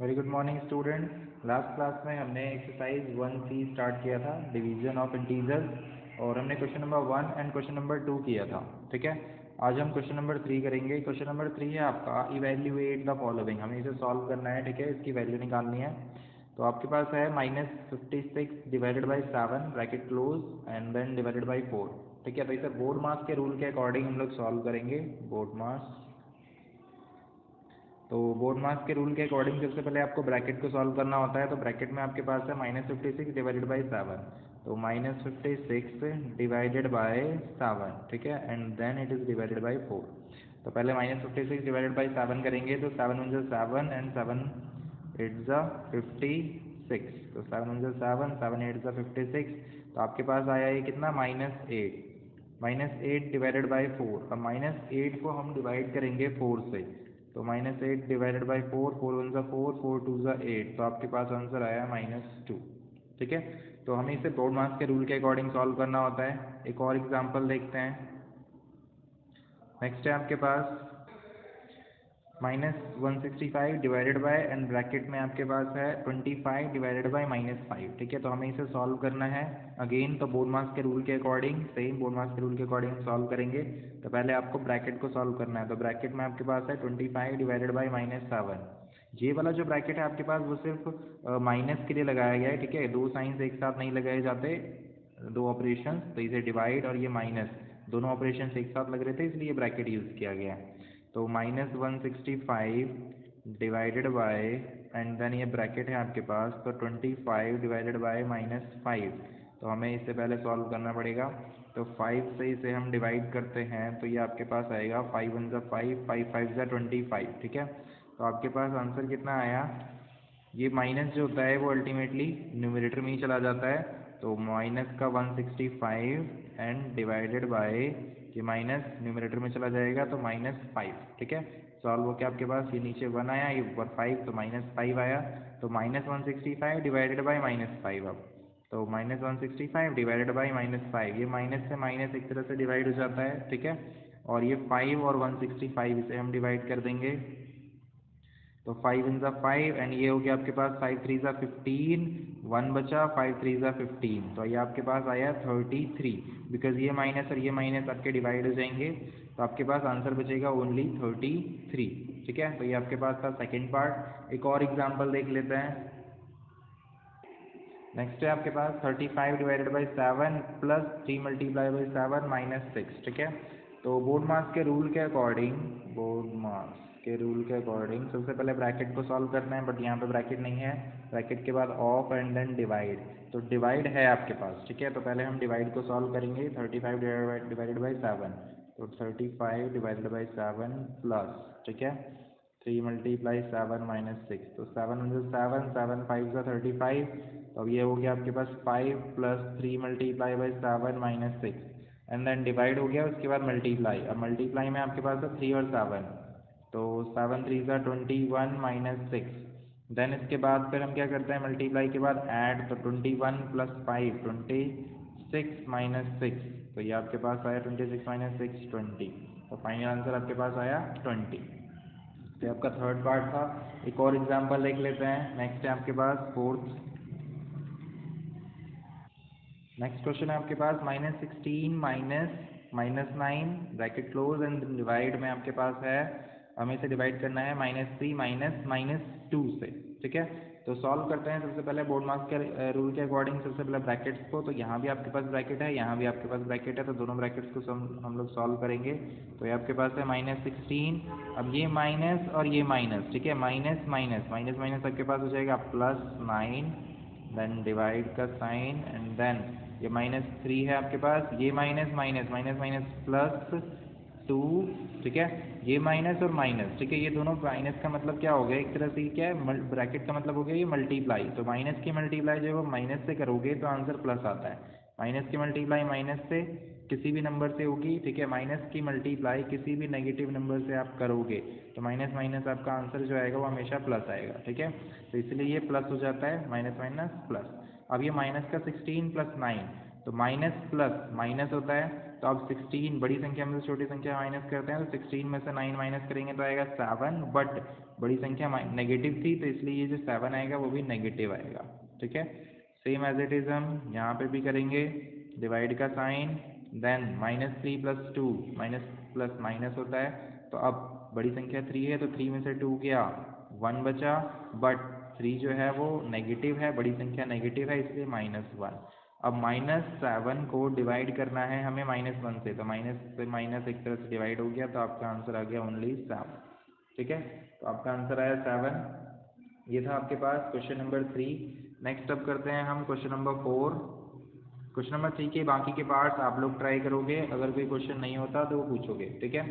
Very good morning student. Last class में हमने exercise 1C start किया था, डिवीजन ऑफ इंटीजर्स, और हमने question number 1 and question number 2 किया था। ठीक है, आज हम क्वेश्चन नंबर 3 करेंगे। क्वेश्चन नंबर 3 है आपका इवैल्यूएट द फॉलोइंग। हमें इसे सॉल्व करना है। ठीक है, इसकी वैल्यू निकालनी है। तो आपके पास है -56 divided by 7 bracket close and then divided by 4। ठीक है, तो इसे बोर्ड मास के रूल के अकॉर्डिंग हम लोग सॉल्व करेंगे। बोर्ड मास, तो बोर्ड मास के रूल के अकॉर्डिंग सबसे पहले आपको ब्रैकेट को सॉल्व करना होता है। तो ब्रैकेट में आपके पास है -56 डिवाइडेड बाई 7, तो -56 डिवाइडेड बाई 7। ठीक है, and then it is divided by 4। तो पहले -56 डिवाइडेड बाई 7 करेंगे, तो 7 × 7 एंड 7 8 56। तो 7 × 7, 7 8 56। तो आपके पास आया ये कितना, -8। -8 डिवाइडेड बाई 4। अब -8 को हम डिवाइड करेंगे 4 से, तो -8 डिवाइडेड बाई 4, 4 1 ज़ा 4, 4 2 ज़ा 8। तो आपके पास आंसर आया -2। ठीक है, तो हमें इसे बोर्ड मास के रूल के अकॉर्डिंग सॉल्व करना होता है। एक और एग्जांपल देखते हैं। नेक्स्ट है आपके पास -165 डिवाइडेड बाय, एंड ब्रैकेट में आपके पास है 25 डिवाइडेड बाय -5। ठीक है, तो हमें इसे सॉल्व करना है अगेन। तो बोर्ड मास के रूल के अकॉर्डिंग, सेम बोर्ड मास के रूल के अकॉर्डिंग हम सॉल्व करेंगे। तो पहले आपको ब्रैकेट को सॉल्व करना है। तो ब्रैकेट में आपके पास है 25 डिवाइडेड बाई -7। ये वाला जो ब्रैकेट है आपके पास वो सिर्फ माइनस के लिए लगाया गया है। ठीक है, दो साइंस एक साथ नहीं लगाए जाते, दो ऑपरेशन। तो इसे डिवाइड और ये माइनस, दोनों ऑपरेशन एक साथ लग रहे थे, इसलिए ब्रैकेट यूज़ किया गया है। तो -165 डिवाइडेड बाय, एंड देन ये ब्रैकेट है आपके पास, तो 25 डिवाइडेड बाय -5। तो हमें इसे पहले सॉल्व करना पड़ेगा। तो 5 से इसे हम डिवाइड करते हैं, तो ये आपके पास आएगा 5 1 ज़ा 5, 5 5 ज़ा 25। ठीक है, तो आपके पास आंसर कितना आया। ये माइनस जो होता है वो अल्टीमेटली न्यूमरेटर में ही चला जाता है। तो माइनस का 165 एंड डिवाइडेड बाय, ये माइनस न्यूमरेटर में चला जाएगा, तो -5। ठीक है, सॉल्व होकर आपके पास ये नीचे 1 आया, ये ऊपर 5, तो -5 आया। तो -165 डिवाइडेड बाई -5। अब तो -165 डिवाइडेड बाई -5, ये माइनस से माइनस एक तरह से डिवाइड हो जाता है। ठीक है, और ये 5 और 165 इसे हम डिवाइड कर देंगे। तो 5 1 ज़ा 5, एंड ये हो गया आपके पास 5 3 ज़ा 15, 1 बचा, 5 3 ज़ा 15। तो ये आपके पास आया 33, बिकॉज ये माइनस और ये माइनस आपके डिवाइड हो जाएंगे। तो आपके पास आंसर बचेगा ओनली 33। ठीक है, तो ये आपके पास था सेकेंड पार्ट। एक और एग्जाम्पल देख लेते हैं। नेक्स्ट है आपके पास 35 divided by 7 plus 3 multiply by 7 -6। ठीक है, तो बोर्ड मास के रूल के अकॉर्डिंग, बोर्ड मास के रूल के अकॉर्डिंग सबसे पहले ब्रैकेट को सॉल्व करना है, बट यहाँ पे ब्रैकेट नहीं है। ब्रैकेट के बाद ऑफ एंड देन डिवाइड, तो डिवाइड है आपके पास। ठीक है, तो पहले हम डिवाइड को सॉल्व करेंगे। 35 डिवाइडेड बाई 7, तो 35 डिवाइडेड बाई 7 प्लस, ठीक है, 3 मल्टीप्लाई 7 -6। तो 7 × 7, 7 5 ज़ा 35। तो अब ये हो गया आपके पास 5 plus 3 multiply by 7 -6, and then divide हो गया, उसके बाद मल्टीप्लाई। अब मल्टीप्लाई में आपके पास है 3 और 7, तो 7 3 ज़ा 21 -6। देन इसके बाद फिर हम क्या करते हैं, मल्टीप्लाई के बाद ऐड, तो 21 प्लस 5 26 -6। तो ये आपके पास आया 26 -6 20। तो फाइनल आंसर आपके पास आया 20। तो आपका थर्ड पार्ट था। एक और एग्जांपल देख लेते हैं। नेक्स्ट है आपके पास फोर्थ। नेक्स्ट क्वेश्चन है आपके पास -16 -9 ब्रैकेट क्लोज एंड डिवाइड में आपके पास है, हमें इसे डिवाइड करना है -3 -2 से। ठीक है, तो सॉल्व करते हैं सबसे पहले बोर्ड मास के रूल के अकॉर्डिंग सबसे पहले ब्रैकेट्स को। तो यहाँ भी आपके पास ब्रैकेट है, यहाँ भी आपके पास ब्रैकेट है, तो दोनों ब्रैकेट्स को हम लोग सॉल्व करेंगे। तो ये आपके पास है -16। अब ये माइनस और ये माइनस, ठीक है, माइनस माइनस माइनस माइनस आपके पास हो जाएगा +9, देन डिवाइड का साइन, एंड देन ये -3 है आपके पास, ये माइनस माइनस माइनस माइनस +2। ठीक है, ये माइनस और माइनस, ठीक है, ये दोनों माइनस का मतलब क्या हो गया, एक तरह से क्या है, ब्रैकेट का मतलब हो गया ये मल्टीप्लाई। तो माइनस की मल्टीप्लाई जब वो माइनस से करोगे तो आंसर प्लस आता है। माइनस की मल्टीप्लाई माइनस से किसी भी नंबर से होगी। ठीक है, माइनस की मल्टीप्लाई किसी भी नेगेटिव नंबर से आप करोगे तो माइनस माइनस आपका आंसर जो आएगा वो हमेशा प्लस आएगा। ठीक है, तो इसलिए ये प्लस हो जाता है, माइनस माइनस प्लस। अब ये माइनस का 16 + 9, तो माइनस प्लस माइनस होता है, तो अब 16 बड़ी संख्या में से छोटी संख्या माइनस करते हैं, तो 16 में से 9 माइनस करेंगे तो आएगा 7, बट बड़ी संख्या नेगेटिव थी तो इसलिए ये जो 7 आएगा वो भी नेगेटिव आएगा। ठीक है, सेम एज इट इज हम यहाँ पे भी करेंगे, डिवाइड का sign, then -3 + 2 minus plus minus होता है, तो अब बड़ी संख्या 3 है तो 3 में से 2 गया, 1 बचा, बट 3 जो है वो नेगेटिव है, बड़ी संख्या नेगेटिव है इसलिए -1। अब -7 को डिवाइड करना है हमें -1 से, तो माइनस से माइनस एक तरह से डिवाइड हो गया, तो आपका आंसर आ गया ओनली 7। ठीक है, तो आपका आंसर आया 7। ये था आपके पास क्वेश्चन नंबर 3। नेक्स्ट अब करते हैं हम क्वेश्चन नंबर 4। क्वेश्चन नंबर 3 के बाकी के पार्ट्स आप लोग ट्राई करोगे, अगर कोई क्वेश्चन नहीं होता तो वो पूछोगे। ठीक है,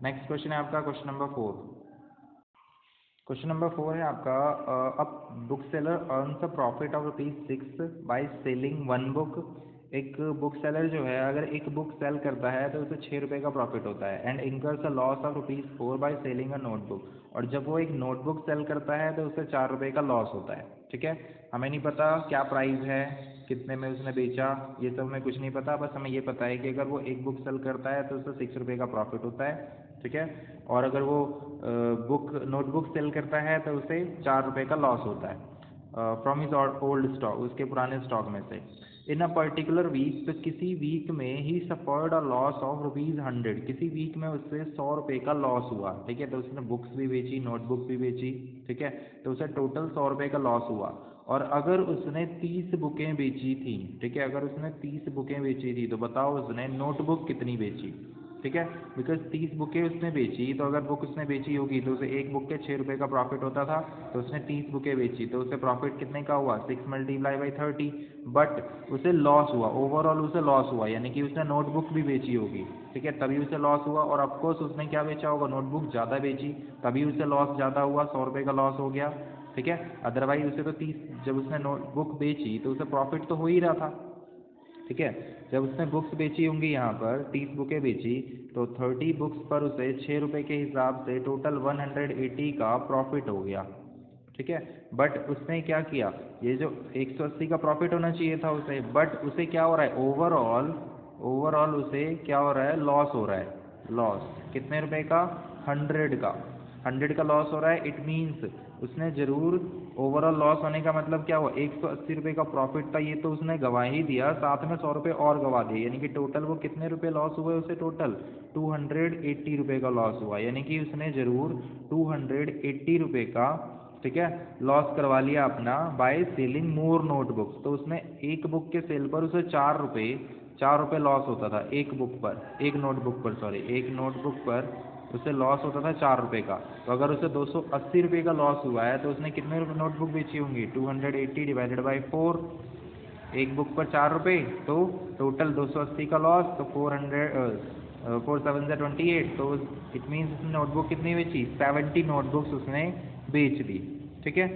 नेक्स्ट क्वेश्चन है आपका क्वेश्चन नंबर 4। क्वेश्चन नंबर 4 है आपका, अब book seller earns a profit of ₹6 by selling 1 book. एक बुक सेलर जो है अगर एक बुक सेल करता है तो उसे ₹6 का प्रॉफिट होता है, and incurs a loss of ₹4 by selling a notebook. और जब वो एक नोटबुक सेल करता है तो उसे ₹4 का लॉस होता है। ठीक है, हमें नहीं पता क्या प्राइस है, कितने में उसने बेचा, ये सब हमें कुछ नहीं पता, बस हमें ये पता है कि अगर वो एक बुक सेल करता है तो उसे ₹6 का प्रॉफिट होता है। ठीक है, और अगर वो नोटबुक सेल करता है तो उसे ₹4 का लॉस होता है फ्रॉम हिज ओल्ड स्टॉक, उसके पुराने स्टॉक में से। इन अ पर्टिकुलर वीक, तो किसी वीक में ही सफर्ड अ लॉस ऑफ ₹100, किसी वीक में उससे ₹100 का लॉस हुआ। ठीक है, तो उसने बुक्स भी बेची, नोटबुक भी बेची। ठीक है, तो उसे टोटल ₹100 का लॉस हुआ। और अगर उसने 30 बुकें बेची थी, ठीक है, अगर उसने 30 बुकें बेची थी तो बताओ उसने नोटबुक कितनी बेची। ठीक है, बिकॉज 30 बुकें उसने बेची, तो अगर बुक उसने बेची होगी तो उसे एक बुक के ₹6 का प्रॉफिट होता था, तो उसने 30 बुकें बेची तो उसे प्रॉफिट कितने का हुआ, 6 × 30, बट उसे लॉस हुआ, ओवरऑल उसे लॉस हुआ, यानी कि उसने नोटबुक भी बेची होगी। ठीक है, तभी उसे लॉस हुआ, और ऑफकोर्स उसने क्या बेचा होगा, नोटबुक ज़्यादा बेची, तभी उसे लॉस ज़्यादा हुआ, ₹100 का लॉस हो गया। ठीक है, अदरवाइज उसे तो 30, जब उसने नोटबुक बेची तो उसे प्रॉफिट तो हो ही रहा था। ठीक है, जब उसने बुक्स बेची होंगी, यहाँ पर 30 बुकें बेची, तो 30 बुक्स पर उसे ₹6 के हिसाब से टोटल 180 का प्रॉफिट हो गया। ठीक है, बट उसने क्या किया, ये जो 180 का प्रॉफिट होना चाहिए था उसे, बट उसे क्या हो रहा है, ओवरऑल ओवरऑल उसे क्या हो रहा है, लॉस हो रहा है। लॉस कितने रुपए का, 100 का, 100 का लॉस हो रहा है। इट मीन्स उसने ज़रूर, ओवरऑल लॉस होने का मतलब क्या हुआ, ₹180 का प्रॉफिट था, ये तो उसने गवा ही दिया, साथ में ₹100 और गवा दिए, यानी कि टोटल वो कितने रुपए लॉस हुए उसे, टोटल ₹280 का लॉस हुआ, यानी कि उसने ज़रूर ₹280 का, ठीक है, लॉस करवा लिया अपना बाय सेलिंग मोर नोटबुक्स। तो उसने एक बुक के सेल पर उसे ₹4 लॉस होता था, एक बुक पर, एक नोटबुक पर, सॉरी, एक नोटबुक पर उसे लॉस होता था ₹4 का। तो अगर उसे ₹280 का लॉस हुआ है तो उसने कितने रुपये नोटबुक बेची होंगी, 280 डिवाइडेड बाई 4, एक बुक पर ₹4, तो टोटल 280 का लॉस, तो 4 7 28, तो इट मीन्स उसने नोटबुक कितनी बेची, 70 नोटबुक्स उसने बेच दी। ठीक है,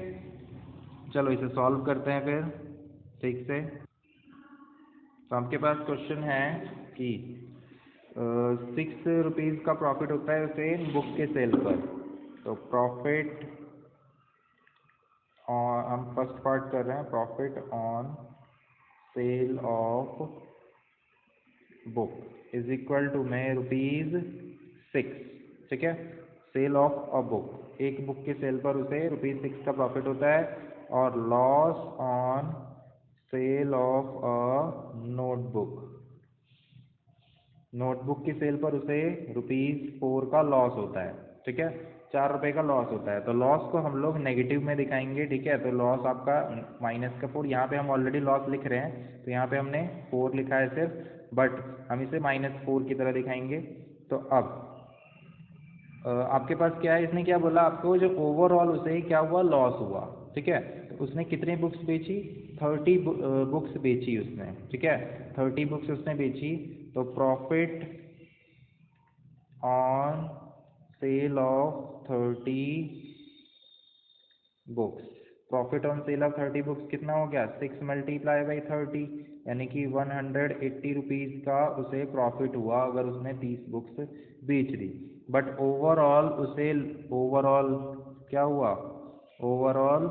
चलो इसे सॉल्व करते हैं फिर ठीक से। तो आपके पास क्वेश्चन है कि ₹6 का प्रॉफिट होता है उसे बुक के सेल पर। तो प्रॉफिट, और हम फर्स्ट पार्ट कर रहे हैं, profit on sale of book is equal to में ₹6। ठीक है, सेल ऑफ अ बुक, एक बुक के सेल पर उसे ₹6 का प्रॉफिट होता है, और loss on sale of a notebook, notebook की सेल पर उसे ₹4 का लॉस होता है। ठीक है, ₹4 का लॉस होता है, तो लॉस को हम लोग नेगेटिव में दिखाएंगे। ठीक है, तो लॉस आपका -4, यहाँ पे हम ऑलरेडी लॉस लिख रहे हैं, तो यहाँ पे हमने 4 लिखा है सिर्फ, बट हम इसे -4 की तरह दिखाएंगे। तो अब आपके पास क्या है, इसने क्या बोला आपको, जो ओवरऑल उसे क्या हुआ, लॉस हुआ। ठीक है, तो उसने कितनी बुक्स बेची, 30 बुक्स बेची उसने। ठीक है, 30 बुक्स उसने बेची, तो profit on sale of 30 books, profit on sale of 30 books कितना हो गया, 6 × 30, यानी कि ₹180 का उसे प्रॉफिट हुआ अगर उसने 30 बुक्स बेच दी। बट ओवरऑल क्या हुआ, overall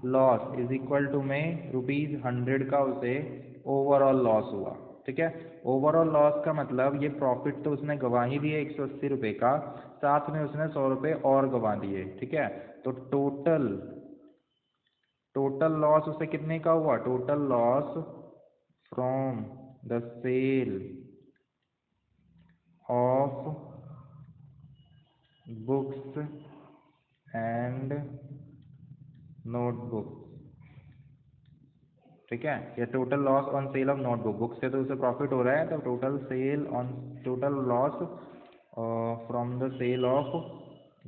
loss is equal to में ₹100 का उसे ओवरऑल लॉस हुआ। ठीक है। ओवरऑल लॉस का मतलब ये प्रॉफिट तो उसने गंवा ही दिए 180 रुपये का, साथ में उसने 100 रुपये और गंवा दिए, ठीक है। तो टोटल लॉस उसे कितने का हुआ, total loss from the sale of books and notebook, ठीक है। ये total loss on sale of notebook, book से तो उसे प्रॉफिट हो रहा है, तो total loss from the sale of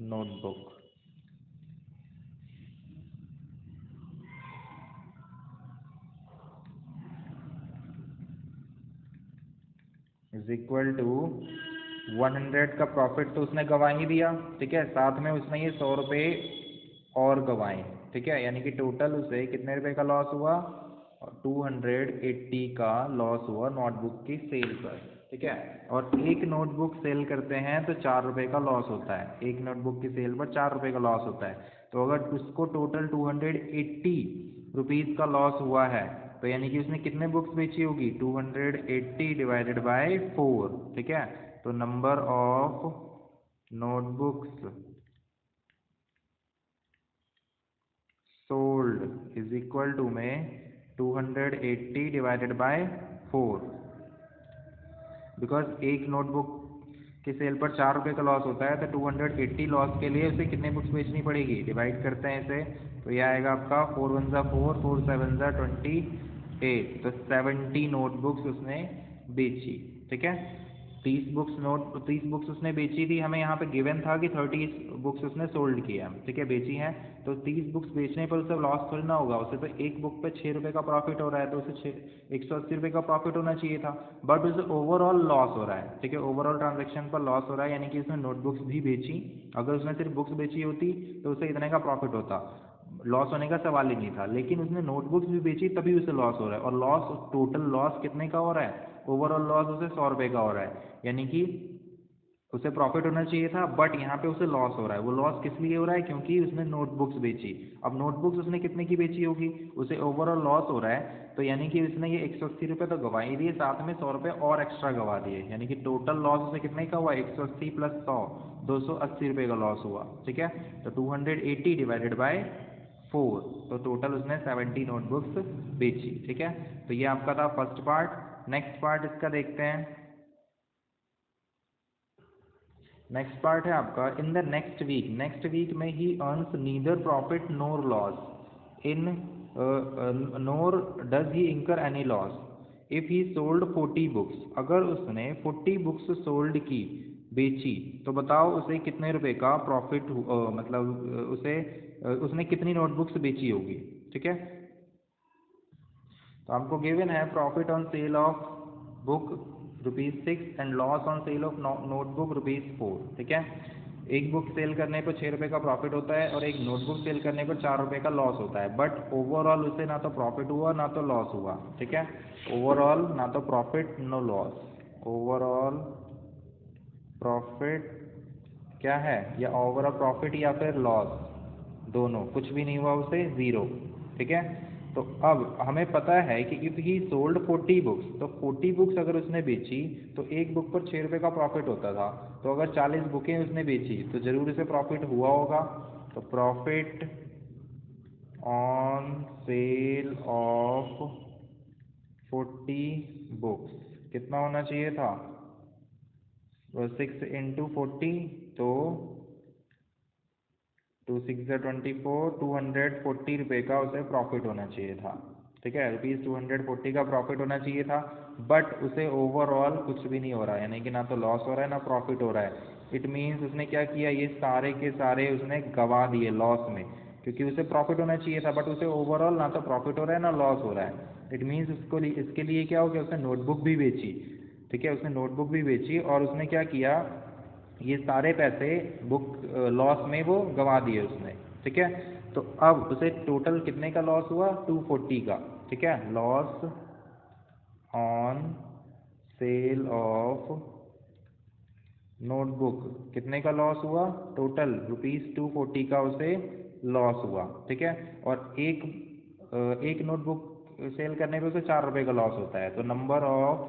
notebook is equal to 100 का प्रॉफिट तो उसने गंवा ही दिया, ठीक है, साथ में उसने ये 100 रुपये और गंवाए, ठीक है। यानी कि टोटल उसे कितने रुपए का लॉस हुआ, 280 का लॉस हुआ नोटबुक की सेल पर, ठीक है। और एक नोटबुक सेल करते हैं तो 4 रुपये का लॉस होता है, एक नोटबुक की सेल पर 4 रुपये का लॉस होता है। तो अगर उसको टोटल 280 रुपीज़ का लॉस हुआ है, तो यानी कि उसने कितने बुक्स बेची होगी, 280 डिवाइडेड बाय 4, ठीक है। तो number of notebooks sold is equal to में 280 डिवाइडेड बाय 4, बिकॉज एक नोटबुक के सेल पर 4 रुपये का लॉस होता है, तो 280 लॉस के लिए उसे कितने बुक्स बेचनी पड़ेगी, डिवाइड करते हैं इसे, तो यह आएगा आपका 4 1 ज़ा 4, 4 7 ज़ा 28, तो 70 नोटबुक्स उसने बेची, ठीक है। 30 बुक्स उसने बेची थी, हमें यहाँ पे गिवन था कि 30 बुक्स उसने सोल्ड किया, ठीक है, बेची हैं। तो 30 बुक्स बेचने पर उसे लॉस थोड़ी ना होगा, उसे तो एक बुक पे 6 रुपये का प्रॉफिट हो रहा है, तो उसे 180 रुपये का प्रॉफिट होना चाहिए था, बट उसे ओवरऑल लॉस हो रहा है, ठीक है, ओवरऑल ट्रांजेक्शन पर लॉस हो रहा है, यानी कि उसने नोटबुक्स भी बेची। अगर उसने सिर्फ बुक्स बेची होती तो उसे इतने का प्रॉफिट होता, लॉस होने का सवाल ही नहीं था, लेकिन उसने नोटबुक्स भी बेची तभी उसे लॉस हो रहा है। और लॉस, टोटल लॉस कितने का हो रहा है, ओवरऑल लॉस उसे 100 रुपये का हो रहा है, यानी कि उसे प्रॉफिट होना चाहिए था, बट यहाँ पे उसे लॉस हो रहा है। वो लॉस किस लिए हो रहा है, क्योंकि उसने नोटबुक्स बेची। अब नोटबुक्स उसने कितने की बेची होगी, उसे ओवरऑल लॉस हो रहा है, तो यानी कि उसने ये 180 रुपये तो गवा ही दिए, साथ में 100 रुपये और एक्स्ट्रा गवा दिए, यानी कि टोटल लॉस उसे कितने का हुआ, 180 प्लस 100, 280 रुपये का लॉस हुआ, ठीक है। तो 280 डिवाइडेड बाय 4, तो टोटल उसने 70 नोटबुक्स बेची, ठीक है। तो ये आपका था फर्स्ट पार्ट। नेक्स्ट पार्ट इसका देखते हैं। नेक्स्ट पार्ट है आपका, इन द नेक्स्ट वीक में ही earns neither profit nor loss in nor does he incur any loss if he sold 40 books, अगर उसने 40 बुक्स सोल्ड की, बेची, तो बताओ उसे कितने रुपए का प्रॉफिट, मतलब उसने कितनी नोटबुक्स बेची होगी, ठीक है। तो आपको गिवन है profit on sale of book ₹6 and loss on sale of notebook ₹4, ठीक है। एक बुक सेल करने पर 6 रुपये का प्रॉफिट होता है और एक नोटबुक सेल करने पर 4 रुपये का लॉस होता है, बट ओवरऑल उसे ना तो प्रॉफिट हुआ ना तो लॉस हुआ, ठीक है। ओवरऑल ना तो profit no loss, overall profit क्या है, या ओवरऑल प्रॉफिट या फिर लॉस, दोनों, कुछ भी नहीं हुआ उसे, ज़ीरो, ठीक है। तो अब हमें पता है कि इफ़ ही सोल्ड 40 बुक्स, तो 40 बुक्स अगर उसने बेची तो एक बुक पर 6 रुपये का प्रॉफिट होता था, तो अगर 40 बुकें उसने बेची तो ज़रूर उसे प्रॉफिट हुआ होगा। तो profit on sale of 40 books कितना होना चाहिए था, 6 इंटू 40, तो 2 6 ज़ा 24, 240 रुपये का उसे प्रॉफिट होना चाहिए था, ठीक है, ₹240 का प्रॉफिट होना चाहिए था, बट उसे ओवरऑल कुछ भी नहीं हो रहा है, यानी कि ना तो लॉस हो रहा है ना प्रॉफिट हो रहा है। इट मीन्स उसने क्या किया, ये सारे के सारे उसने गवा दिए लॉस में, क्योंकि उसे प्रॉफिट होना चाहिए था, बट उसे ओवरऑल ना तो प्रॉफिट हो रहा है ना लॉस हो रहा है। इट मीन्स इसके लिए क्या हो गया, उसने नोटबुक भी बेची, ठीक है, उसने नोटबुक भी बेची और उसने क्या किया, ये सारे पैसे बुक लॉस में वो गंवा दिए उसने, ठीक है। तो अब उसे टोटल कितने का लॉस हुआ, 240 का, ठीक है। Loss on sale of notebook कितने का लॉस हुआ, टोटल ₹240 का उसे लॉस हुआ, ठीक है। और एक नोटबुक सेल करने पे उसे 4 रुपये का लॉस होता है। तो नंबर ऑफ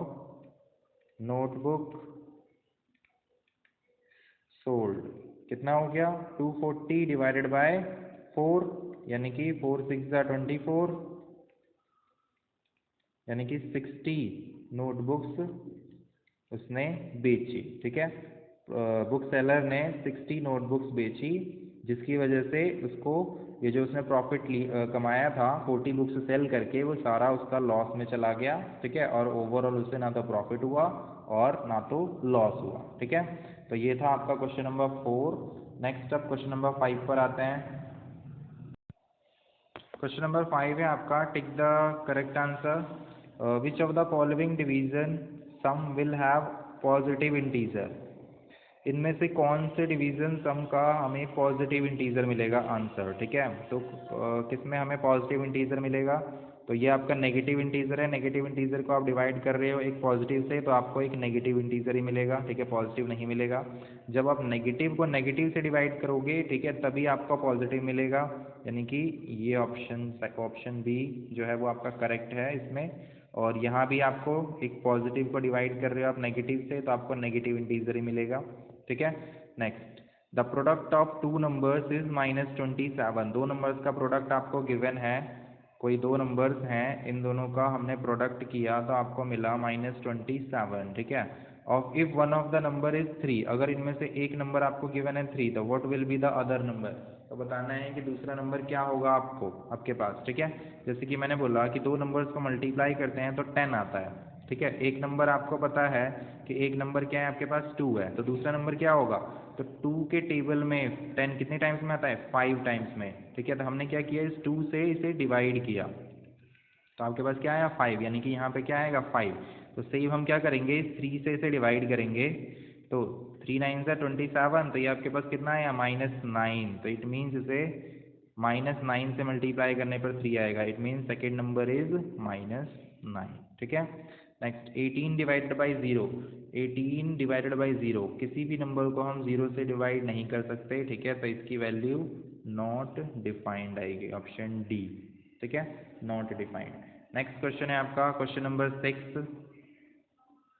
नोटबुक सोल्ड कितना हो गया 240 डिवाइडेड बाय 4 यानी कि 4 6 24 यानी कि 60 नोटबुक्स उसने बेची। ठीक है, बुक सेलर ने 60 नोटबुक्स बेची, जिसकी वजह से उसको ये जो उसने प्रॉफिट कमाया था 40 बुक्स सेल करके वो सारा उसका लॉस में चला गया। ठीक है, और ओवरऑल उससे ना तो प्रॉफिट हुआ और ना तो लॉस हुआ। ठीक है, तो ये था आपका क्वेश्चन नंबर 4। नेक्स्ट अब क्वेश्चन नंबर 5 पर आते हैं। क्वेश्चन नंबर 5 है आपका, tick the correct answer. Which of the following division sum will have positive integer. इनमें से कौन से डिवीजन सम का हमें पॉजिटिव इंटीजर मिलेगा आंसर। ठीक है, तो किसमें हमें पॉजिटिव इंटीजर मिलेगा, तो ये आपका नेगेटिव इंटीजर है। नेगेटिव इंटीजर को आप डिवाइड कर रहे हो एक पॉजिटिव से, तो आपको एक नेगेटिव इंटीजर ही मिलेगा। ठीक है, पॉजिटिव नहीं मिलेगा। जब आप नेगेटिव को नेगेटिव से डिवाइड करोगे, ठीक है, तभी आपका पॉजिटिव मिलेगा, यानी कि ये ऑप्शन बी जो है वो आपका करेक्ट है इसमें। और यहाँ भी आपको एक पॉजिटिव को डिवाइड कर रहे हो आप नेगेटिव से, तो आपको नेगेटिव इंटीजर ही मिलेगा। ठीक है, next, the product of two numbers is -27। दो नंबर्स का प्रोडक्ट आपको गिवन है, कोई दो नंबर्स हैं, इन दोनों का हमने प्रोडक्ट किया तो आपको मिला -27। ठीक है, of if one of the number is 3, अगर इनमें से एक नंबर आपको गिवन है 3, तो what will be the other number. तो बताना है कि दूसरा नंबर क्या होगा आपको आपके पास। ठीक है, जैसे कि मैंने बोला कि दो नंबर्स को मल्टीप्लाई करते हैं तो 10 आता है। ठीक है, एक नंबर आपको पता है कि एक नंबर क्या है आपके पास 2 है, तो दूसरा नंबर क्या होगा, तो 2 के टेबल में 10 कितने टाइम्स में आता है 5 टाइम्स में। ठीक है, तो हमने क्या किया, इस 2 से इसे डिवाइड किया, तो आपके पास क्या आया 5, यानी कि यहाँ पे क्या आएगा 5। तो सेम हम क्या करेंगे, इस 3 से इसे डिवाइड करेंगे, तो 3 9 27, तो ये आपके पास कितना आया -9। तो इट मीन्स इसे -9 से मल्टीप्लाई करने पर 3 आएगा। It means second number is -9। ठीक है, next 18 divided by 0। 18 divided by 0, किसी भी नंबर को हम 0 से डिवाइड नहीं कर सकते। ठीक है, तो इसकी वैल्यू नॉट डिफाइंड आएगी, ऑप्शन डी। ठीक है, नॉट डिफाइंड। नेक्स्ट क्वेश्चन है आपका क्वेश्चन नंबर 6।